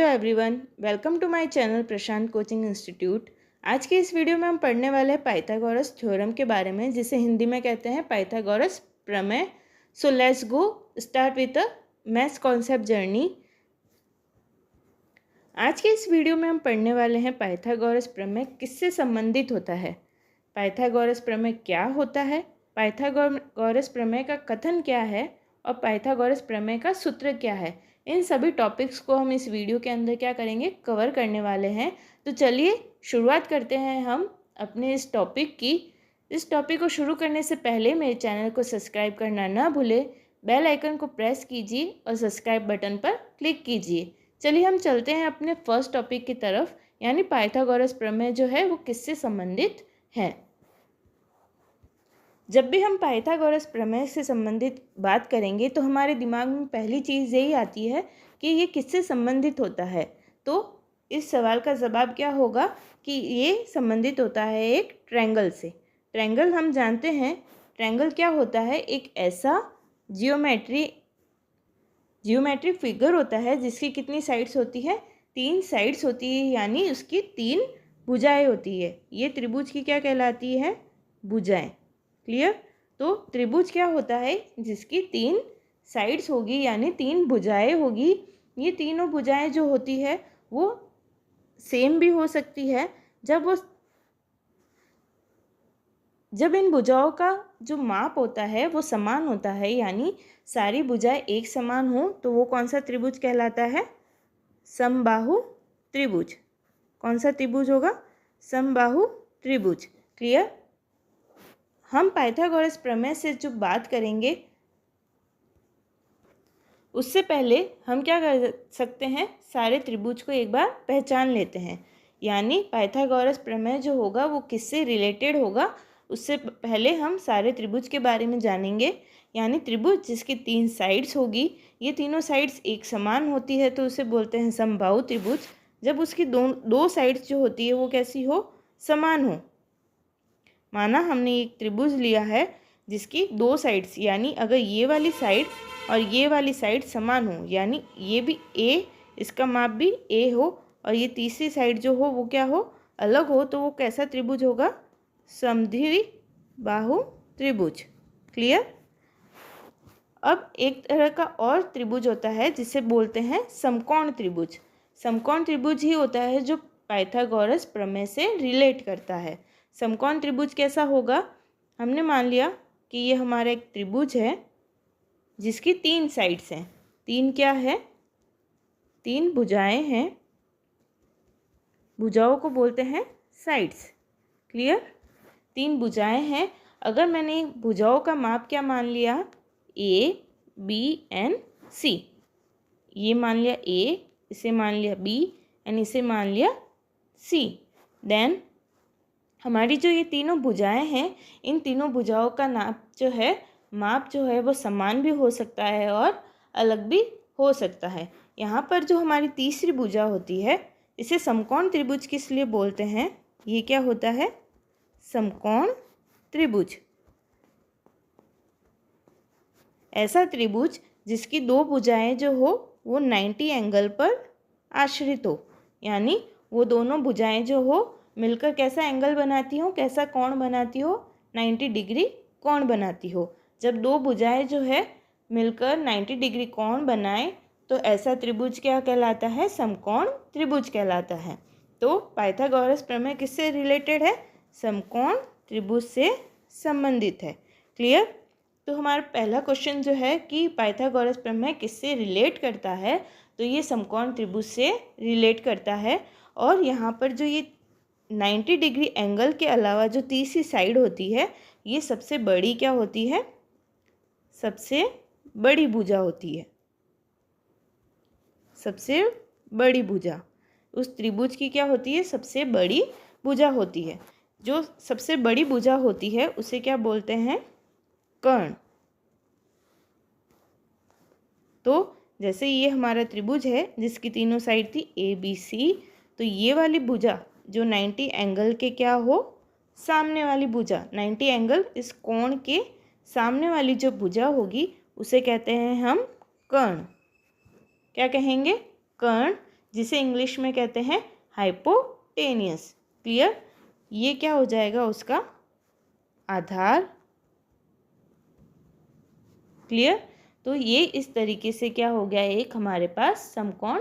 Everyone, welcome to my channel Prashant coaching institute. आज के इस वीडियो में हम पढ़ने वाले हैं पाइथागोरस थ्योरम के बारे में, जिसे हिंदी में कहते हैं पाइथागोरस प्रमेय। So let's go start with a maths concept journey. आज के इस वीडियो में हम पढ़ने वाले हैं पाइथागोरस प्रमेय किससे संबंधित होता है, पाइथागोरस प्रमेय क्या होता है, पाइथागोरस प्रमेय का कथन क्या है और पाइथागोरस प्रमेय का सूत्र क्या है। इन सभी टॉपिक्स को हम इस वीडियो के अंदर क्या करेंगे, कवर करने वाले हैं। तो चलिए शुरुआत करते हैं हम अपने इस टॉपिक की। इस टॉपिक को शुरू करने से पहले मेरे चैनल को सब्सक्राइब करना ना भूलें, बेल आइकन को प्रेस कीजिए और सब्सक्राइब बटन पर क्लिक कीजिए। चलिए हम चलते हैं अपने फर्स्ट टॉपिक की तरफ, यानी पाइथागोरस प्रमेय जो है वो किससे संबंधित है। जब भी हम पाइथागोरस प्रमेय से संबंधित बात करेंगे तो हमारे दिमाग में पहली चीज़ यही आती है कि ये किससे संबंधित होता है। तो इस सवाल का जवाब क्या होगा कि ये संबंधित होता है एक ट्रायंगल से। ट्रायंगल हम जानते हैं, ट्रायंगल क्या होता है, एक ऐसा जियोमेट्री फिगर होता है जिसकी कितनी साइड्स होती है, 3 साइड्स होती है, यानी उसकी 3 भुजाएं होती है। ये त्रिभुज की क्या कहलाती है, भुजाएं। क्लियर। तो त्रिभुज क्या होता है, जिसकी 3 साइड्स होगी यानी 3 भुजाएं होगी। ये तीनों भुजाएं जो होती है वो सेम भी हो सकती है। जब इन भुजाओं का जो माप होता है वो समान होता है, यानी सारी भुजाएं एक समान हो, तो वो कौन सा त्रिभुज कहलाता है, समबाहु त्रिभुज। कौन सा त्रिभुज होगा, समबाहु त्रिभुज। क्लियर। हम पाइथागोरस प्रमेय से जो बात करेंगे उससे पहले हम क्या कर सकते हैं, सारे त्रिभुज को एक बार पहचान लेते हैं। यानी पाइथागोरस प्रमेय जो होगा वो किससे रिलेटेड होगा, उससे पहले हम सारे त्रिभुज के बारे में जानेंगे। यानी त्रिभुज जिसकी 3 साइड्स होगी, ये तीनों साइड्स एक समान होती है तो उसे बोलते हैं समबाहु त्रिभुज। जब उसकी दो साइड्स जो होती है वो कैसी हो, समान हो। माना हमने एक त्रिभुज लिया है जिसकी 2 साइड्स, यानी अगर ये वाली साइड और ये वाली साइड समान हो, यानी ये भी ए, इसका माप भी ए हो, और ये तीसरी साइड जो हो वो क्या हो, अलग हो, तो वो कैसा त्रिभुज होगा, समद्विबाहु त्रिभुज। क्लियर। अब एक तरह का और त्रिभुज होता है जिसे बोलते हैं समकोण त्रिभुज। समकोण त्रिभुज ही होता है जो पाइथागोरस प्रमेय से रिलेट करता है। समकोण त्रिभुज कैसा होगा, हमने मान लिया कि ये हमारा एक त्रिभुज है जिसकी 3 साइड्स हैं। 3 क्या है, 3 भुजाएं हैं, भुजाओं को बोलते हैं साइड्स। क्लियर। 3 भुजाएं हैं। अगर मैंने भुजाओं का माप क्या मान लिया, ए बी एंड सी। ये मान लिया ए, इसे मान लिया बी एंड इसे मान लिया सी। देन हमारी जो ये तीनों भुजाएं हैं, इन तीनों भुजाओं का माप जो है वो समान भी हो सकता है और अलग भी हो सकता है। यहाँ पर जो हमारी तीसरी भुजा होती है, इसे समकोण त्रिभुज किस लिए बोलते हैं, ये क्या होता है, समकोण त्रिभुज। ऐसा त्रिभुज जिसकी 2 भुजाएं जो हो वो 90 एंगल पर आश्रित हो, यानी वो दोनों भुजाएं जो हो मिलकर कैसा एंगल बनाती हो, कैसा कोण बनाती हो, 90 डिग्री कोण बनाती हो। जब 2 भुजाएं जो है मिलकर 90 डिग्री कोण बनाए तो ऐसा त्रिभुज क्या कहलाता है, समकोण त्रिभुज कहलाता है। तो पाइथागोरस प्रमेय किससे रिलेटेड है, समकोण त्रिभुज से संबंधित है। क्लियर। तो हमारा पहला क्वेश्चन जो है कि पाइथागोरस प्रमेय किससे रिलेट करता है, तो ये समकोण त्रिभुज से रिलेट करता है। और यहाँ पर जो ये 90 डिग्री एंगल के अलावा जो तीसरी साइड होती है, ये सबसे बड़ी क्या होती है, सबसे बड़ी भुजा होती है। सबसे बड़ी भुजा उस त्रिभुज की क्या होती है, सबसे बड़ी भुजा होती है। जो सबसे बड़ी भुजा होती है उसे क्या बोलते हैं, कर्ण। तो जैसे ये हमारा त्रिभुज है जिसकी तीनों साइड थी ए बी सी, तो ये वाली भुजा जो 90 एंगल के क्या हो, सामने वाली भुजा, 90 एंगल इस कोण के सामने वाली जो भुजा होगी उसे कहते हैं हम कर्ण। क्या कहेंगे, कर्ण। जिसे इंग्लिश में कहते हैं हाइपोटेनियस। क्लियर? ये क्या हो जाएगा उसका आधार। क्लियर? तो ये इस तरीके से क्या हो गया, एक हमारे पास समकोण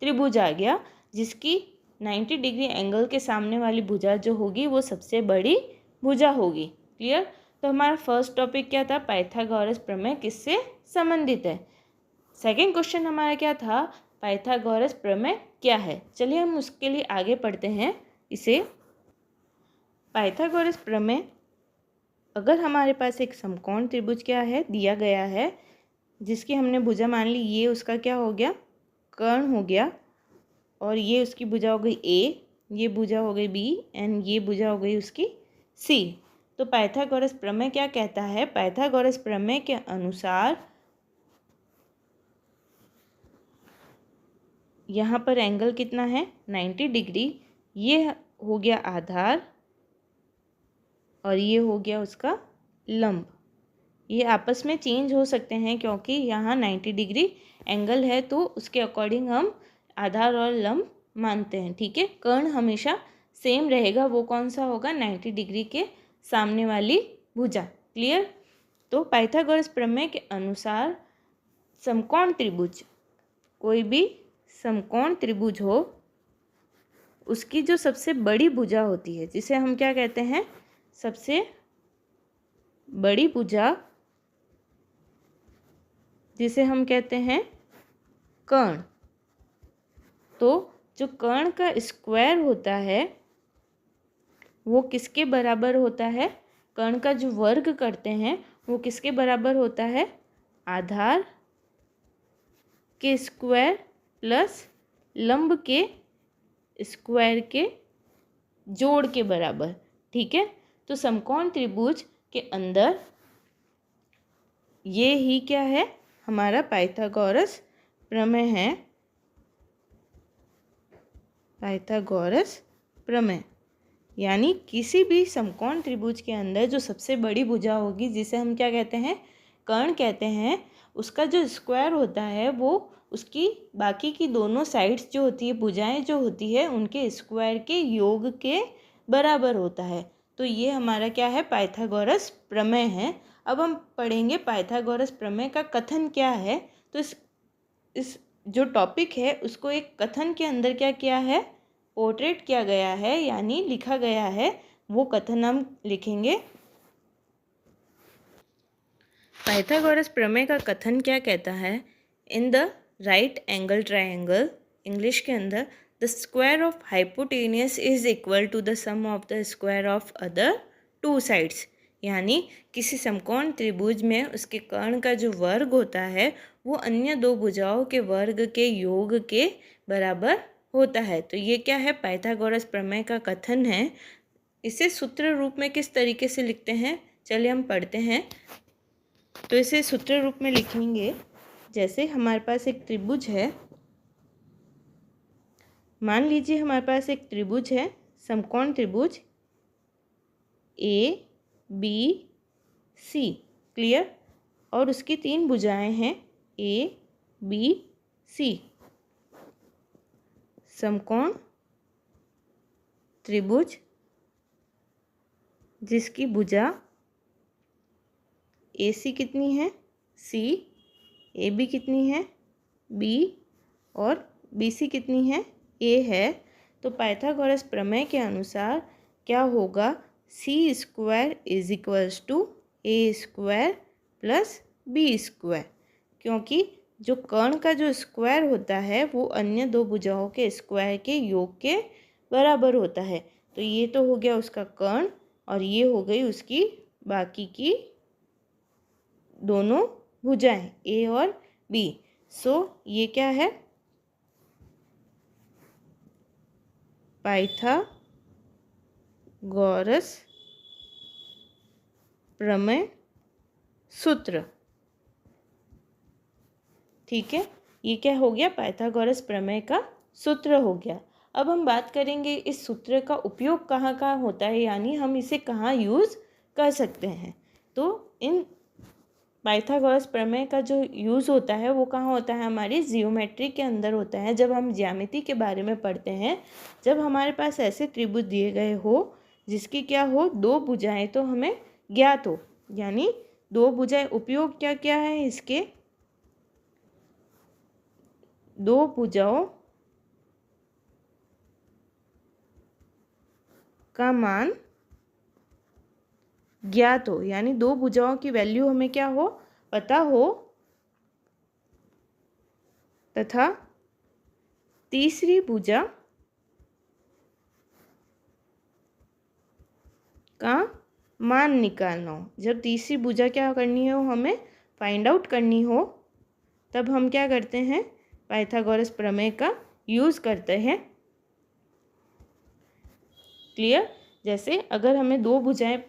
त्रिभुज आ गया जिसकी 90 डिग्री एंगल के सामने वाली भुजा जो होगी वो सबसे बड़ी भुजा होगी। क्लियर? तो हमारा फर्स्ट टॉपिक क्या था, पाइथागोरस प्रमेय किससे संबंधित है। सेकंड क्वेश्चन हमारा क्या था, पाइथागोरस प्रमेय क्या है। चलिए हम उसके लिए आगे पढ़ते हैं। इसे पाइथागोरस प्रमेय, अगर हमारे पास एक समकोण त्रिभुज क्या है दिया गया है जिसकी हमने भुजा मान ली, ये उसका क्या हो गया, कर्ण हो गया, और ये उसकी भुजा हो गई ए, ये भुजा हो गई बी, एंड ये भुजा हो गई उसकी सी। तो पाइथागोरस प्रमेय क्या कहता है, पाइथागोरस प्रमेय के अनुसार यहाँ पर एंगल कितना है 90 डिग्री, ये हो गया आधार और ये हो गया उसका लंब। ये आपस में चेंज हो सकते हैं क्योंकि यहाँ 90 डिग्री एंगल है तो उसके अकॉर्डिंग हम आधार और लंब मानते हैं। ठीक है, कर्ण हमेशा सेम रहेगा, वो कौन सा होगा 90 डिग्री के सामने वाली भुजा। क्लियर? तो पाइथागोरस प्रमेय के अनुसार समकोण त्रिभुज, कोई भी समकोण त्रिभुज हो उसकी जो सबसे बड़ी भुजा होती है जिसे हम क्या कहते हैं, सबसे बड़ी भुजा, जिसे हम कहते हैं कर्ण। तो जो कर्ण का स्क्वायर होता है वो किसके बराबर होता है, कर्ण का जो वर्ग करते हैं वो किसके बराबर होता है, आधार के स्क्वायर प्लस लंब के स्क्वायर के जोड़ के बराबर। ठीक है, तो समकोण त्रिभुज के अंदर ये ही क्या है, हमारा पाइथागोरस प्रमेय है। पाइथागोरस प्रमेय यानी किसी भी समकोण त्रिभुज के अंदर जो सबसे बड़ी भुजा होगी जिसे हम क्या कहते हैं, कर्ण कहते हैं, उसका जो स्क्वायर होता है वो उसकी बाकी की दोनों साइड्स जो होती है, भुजाएं जो होती है, उनके स्क्वायर के योग के बराबर होता है। तो ये हमारा क्या है, पाइथागोरस प्रमेय है। अब हम पढ़ेंगे पाइथागोरस प्रमेय का कथन क्या है। तो इस जो टॉपिक है उसको एक कथन के अंदर क्या किया है, पोर्ट्रेट किया गया है, यानी लिखा गया है। वो कथन हम लिखेंगे। पाइथागोरस प्रमेय का कथन क्या कहता है, in the right angle triangle, English के अंदर, the square of hypotenuse is equal to the sum of the square of other two sides. यानी किसी समकोण त्रिभुज में उसके कर्ण का जो वर्ग होता है वो अन्य दो भुजाओं के वर्ग के योग के बराबर होता है। तो ये क्या है, पाइथागोरस प्रमेय का कथन है। इसे सूत्र रूप में किस तरीके से लिखते हैं, चलिए हम पढ़ते हैं। तो इसे सूत्र रूप में लिखेंगे, जैसे हमारे पास एक त्रिभुज है, मान लीजिए हमारे पास एक त्रिभुज है, समकोण त्रिभुज ए बी सी। क्लियर? और उसकी तीन भुजाएं हैं ए बी सी। समकोण त्रिभुज जिसकी भुजा ए सी कितनी है, सी, ए बी कितनी है, बी, और बी सी कितनी है, ए है। तो पाइथागोरस प्रमेय के अनुसार क्या होगा, C square is equals to A square plus B square, क्योंकि जो कर्ण का जो स्क्वायर होता है वो अन्य दो भुजाओं के स्क्वायर के योग के बराबर होता है। तो ये तो हो गया उसका कर्ण और ये हो गई उसकी बाकी की दोनों भुजाएं ए और बी। सो ये क्या है, पाइथागोरस प्रमेय सूत्र। ठीक है, ये क्या हो गया, पाइथागोरस प्रमेय का सूत्र हो गया। अब हम बात करेंगे इस सूत्र का उपयोग कहाँ कहाँ होता है, यानी हम इसे कहाँ यूज़ कर सकते हैं। तो इन पाइथागोरस प्रमेय का जो यूज़ होता है वो कहाँ होता है, हमारी जियोमेट्री के अंदर होता है। जब हम ज्यामिति के बारे में पढ़ते हैं, जब हमारे पास ऐसे त्रिभुज दिए गए हो जिसकी क्या हो, दो भुजाएं तो हमें ज्ञात हो, यानी दो भुजाएं, उपयोग क्या क्या है इसके, दो भुजाओं का मान ज्ञात हो, यानी दो भुजाओं की वैल्यू हमें क्या हो, पता हो, तथा तीसरी भुजा का मान निकालना हो। जब तीसरी भुजा क्या करनी हो, हमें फाइंड आउट करनी हो, तब हम क्या करते हैं, पाइथागोरस प्रमेय का यूज़ करते हैं। क्लियर। जैसे अगर हमें दो भुजाएं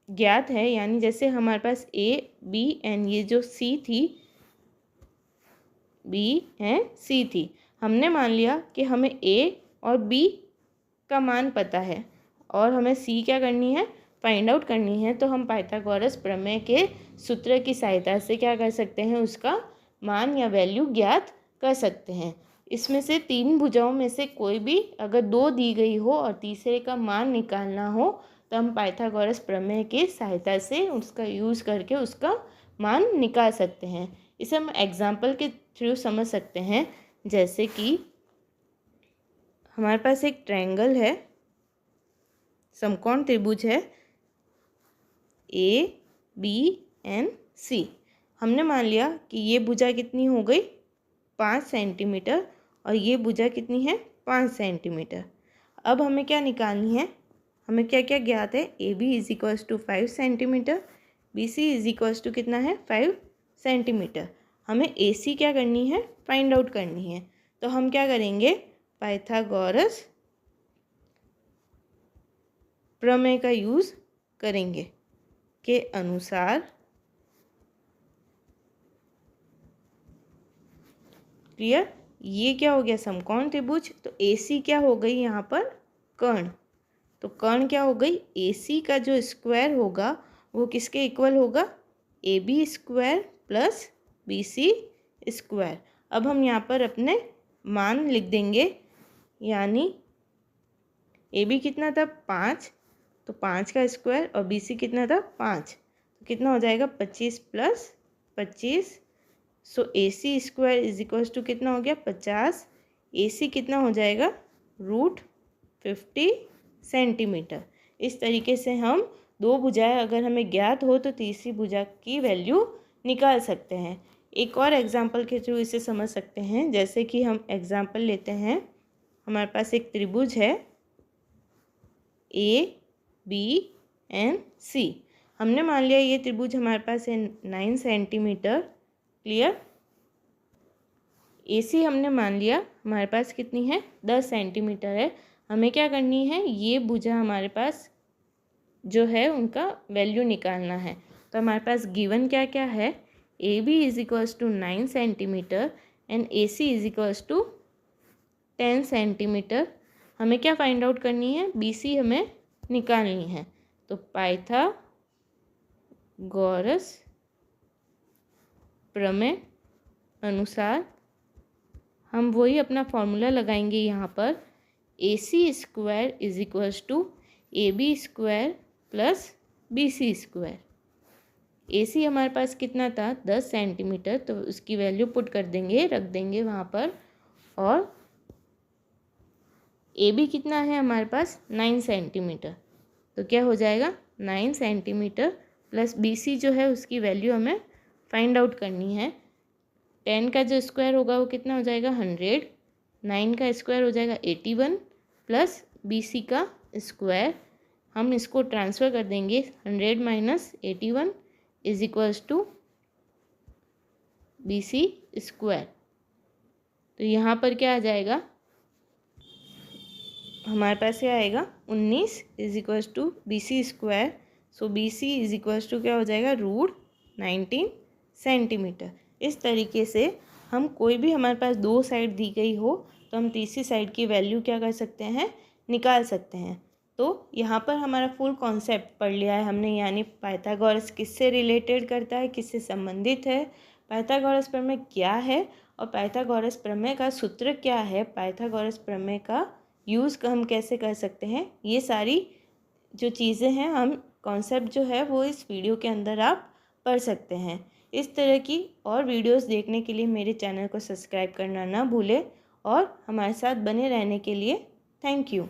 ज्ञात है, यानी जैसे हमारे पास ए बी एंड ये जो सी थी, बी एंड सी थी, हमने मान लिया कि हमें ए और बी का मान पता है और हमें सी क्या करनी है, फाइंड आउट करनी है। तो हम पाइथागोरस प्रमेय के सूत्र की सहायता से क्या कर सकते हैं, उसका मान या वैल्यू ज्ञात कर सकते हैं। इसमें से तीन भुजाओं में से कोई भी अगर दो दी गई हो और तीसरे का मान निकालना हो, तो हम पाइथागोरस प्रमेय की सहायता से उसका यूज़ करके उसका मान निकाल सकते हैं। इसे हम एग्जाम्पल के थ्रू समझ सकते हैं। जैसे कि हमारे पास एक ट्रायंगल है, समकोण त्रिभुज है ए बी एंड सी। हमने मान लिया कि ये भुजा कितनी हो गई, 5 सेंटीमीटर, और ये भुजा कितनी है, 5 सेंटीमीटर। अब हमें क्या निकालनी है, हमें क्या क्या ज्ञात है, A B is equals to 5 centimetre, B C is equals to कितना है, 5 सेंटीमीटर। हमें ए सी क्या करनी है, फाइंड आउट करनी है। तो हम क्या करेंगे, पाइथागोरस प्रमेय का यूज़ करेंगे के अनुसार। क्लियर। ये क्या हो गया, समकोण त्रिभुज। तो ए सी क्या हो गई यहाँ पर, कर्ण। तो कर्ण क्या हो गई, ए सी का जो स्क्वायर होगा वो किसके इक्वल होगा, A B square plus B C square. अब हम यहाँ पर अपने मान लिख देंगे, यानी ए बी कितना था, 5, तो 5 का स्क्वायर, और बी सी कितना था, 5, तो कितना हो जाएगा, 25 plus 25। So A C square is equals to कितना हो गया, 50। ए सी कितना हो जाएगा, √50 सेंटीमीटर। इस तरीके से हम दो भुजाएं अगर हमें ज्ञात हो तो तीसरी भुजा की वैल्यू निकाल सकते हैं। एक और एग्जांपल के थ्रू इसे समझ सकते हैं। जैसे कि हम एग्जांपल लेते हैं, हमारे पास एक त्रिभुज है ए बी एंड सी। हमने मान लिया ये त्रिभुज हमारे पास है 9 सेंटीमीटर। क्लियर। ए सी हमने मान लिया हमारे पास कितनी है, 10 सेंटीमीटर है। हमें क्या करनी है, ये भुजा हमारे पास जो है उनका वैल्यू निकालना है। तो हमारे पास गिवन क्या क्या है, A B is equals to 9 centimetre and A C is equals to 10 centimetre. हमें क्या फाइंड आउट करनी है, बी सी हमें निकालनी है। तो पाइथागोरस प्रमेय अनुसार हम वही अपना फॉर्मूला लगाएंगे यहाँ पर, A C square is equals to A B square plus B C square. A C हमारे पास कितना था, 10 सेंटीमीटर, तो उसकी वैल्यू पुट कर देंगे, रख देंगे वहाँ पर। और ए बी कितना है हमारे पास, 9 सेंटीमीटर, तो क्या हो जाएगा, 9 सेंटीमीटर प्लस बी सी जो है उसकी वैल्यू हमें फाइंड आउट करनी है। 10 का जो स्क्वायर होगा वो कितना हो जाएगा, 100। 9 का स्क्वायर हो जाएगा 81 प्लस बी सी का स्क्वायर। हम इसको ट्रांसफ़र कर देंगे, 100 minus 81 is equals to B C square. तो यहाँ पर क्या आ जाएगा, हमारे पास क्या आएगा, 19 is equals to B C square. So B C is equals to क्या हो जाएगा, √19 सेंटीमीटर। इस तरीके से हम कोई भी हमारे पास दो साइड दी गई हो तो हम तीसरी साइड की वैल्यू क्या कर सकते हैं, निकाल सकते हैं। तो यहाँ पर हमारा फुल कॉन्सेप्ट पढ़ लिया है हमने, यानी पाइथागोरस किससे रिलेटेड करता है, किससे संबंधित है, पाइथागोरस प्रमेय क्या है और पाइथागोरस प्रमेय का सूत्र क्या है, पाइथागोरस प्रमेय का यूज़ हम कैसे कर सकते हैं। ये सारी जो चीज़ें हैं, हम कॉन्सेप्ट जो है वो इस वीडियो के अंदर आप पढ़ सकते हैं। इस तरह की और वीडियोस देखने के लिए मेरे चैनल को सब्सक्राइब करना ना भूलें और हमारे साथ बने रहने के लिए थैंक यू।